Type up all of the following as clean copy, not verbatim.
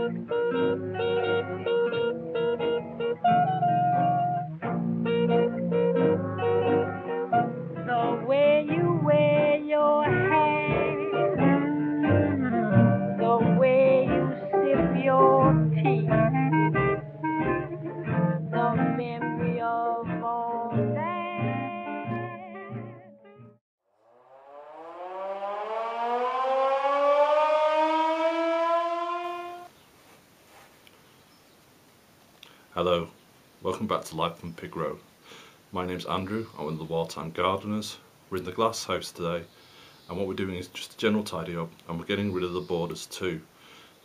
The way you wear your hair, the way you sip your tea, the memory of all that. Hello, welcome back to Life on Pig Row. My name's Andrew, I'm one of the Wartime Gardeners. We're in the glass house today, and what we're doing is just a general tidy up, and we're getting rid of the borders too.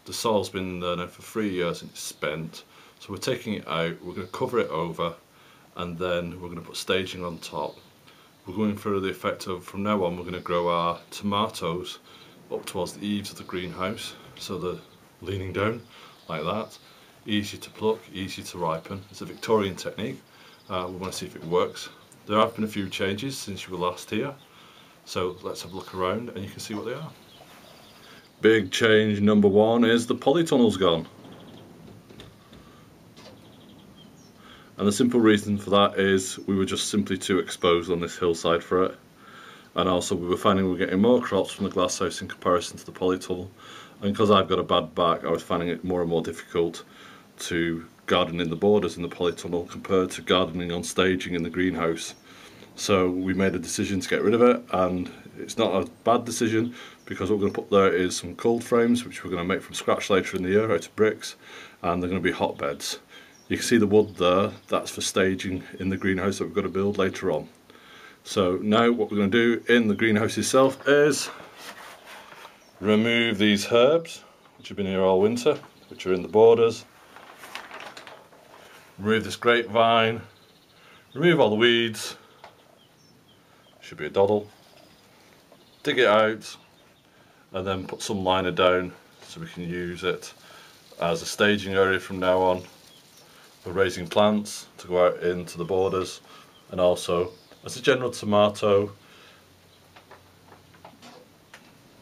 The soil's been there now for 3 years and it's spent, so we're taking it out, we're going to cover it over, and then we're going to put staging on top. We're going through the effect of, from now on, we're going to grow our tomatoes up towards the eaves of the greenhouse, so they're leaning down like that. Easy to pluck, easy to ripen. It's a Victorian technique. We want to see if it works. There have been a few changes since you were last here, so let's have a look around and you can see what they are. Big change number one is the polytunnel's gone. And the simple reason for that is we were just simply too exposed on this hillside for it. And also we were finding we were getting more crops from the glasshouse in comparison to the polytunnel. And because I've got a bad back, I was finding it more and more difficult to garden in the borders in the polytunnel compared to gardening on staging in the greenhouse. So we made a decision to get rid of it, and it's not a bad decision because what we're going to put there is some cold frames which we're going to make from scratch later in the year out of bricks, and they're going to be hotbeds. You can see the wood there, that's for staging in the greenhouse that we've got to build later on. So now what we're going to do in the greenhouse itself is remove these herbs which have been here all winter, which are in the borders. Remove this grapevine, remove all the weeds, should be a doddle, dig it out, and then put some liner down so we can use it as a staging area from now on for raising plants to go out into the borders, and also as a general tomato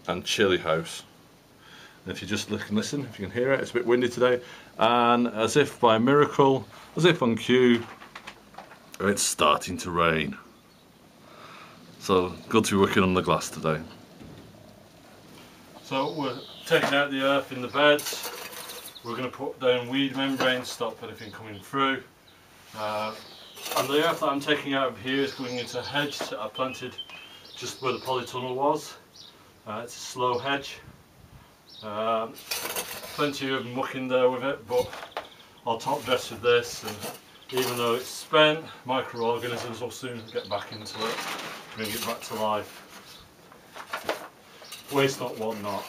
and chilli house. And if you just look and listen, if you can hear it, it's a bit windy today, and as if by miracle, as if on cue, it's starting to rain. So good to be working on the glass today. So we're taking out the earth in the beds. We're going to put down weed membrane to stop anything coming through. And the earth that I'm taking out of here is going into a hedge that I planted just where the polytunnel was. It's a slow hedge. Plenty of muck in there with it, but I'll top dress with this, and even though it's spent, microorganisms will soon get back into it, bring it back to life. Waste not, want not.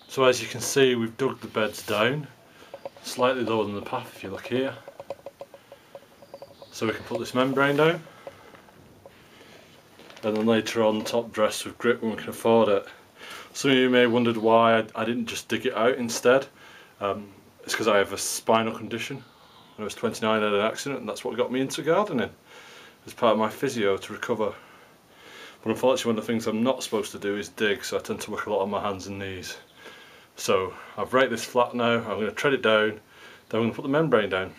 So as you can see, we've dug the beds down, slightly lower than the path if you look here. So we can put this membrane down, and then later on top dress with grit when we can afford it. Some of you may have wondered why I didn't just dig it out instead. It's because I have a spinal condition. When I was 29 I had an accident, and that's what got me into gardening as part of my physio to recover. But unfortunately one of the things I'm not supposed to do is dig, so I tend to work a lot on my hands and knees. So I've raked this flat now, I'm going to tread it down, then I'm going to put the membrane down.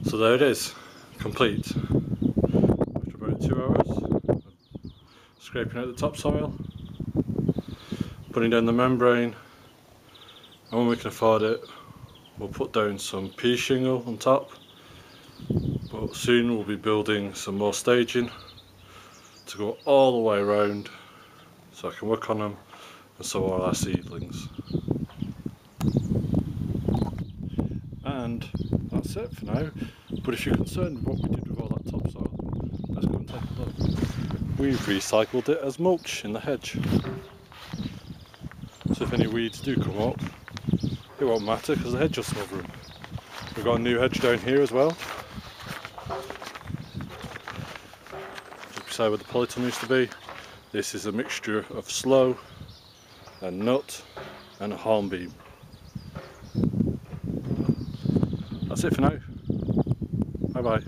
So there it is, complete. After about 2 hours, scraping out the topsoil, putting down the membrane, and when we can afford it, we'll put down some pea shingle on top. But soon we'll be building some more staging to go all the way around so I can work on them, and so are our seedlings. And that's it for now. But if you're concerned with what we did with all that topsoil, let's go and take a look. We've recycled it as mulch in the hedge. So if any weeds do come up, it won't matter because the hedge will smother them. We've got a new hedge down here as well, just beside where the polytunnel used to be. This is a mixture of sloe and nut and a hornbeam. That's it for now. Bye bye.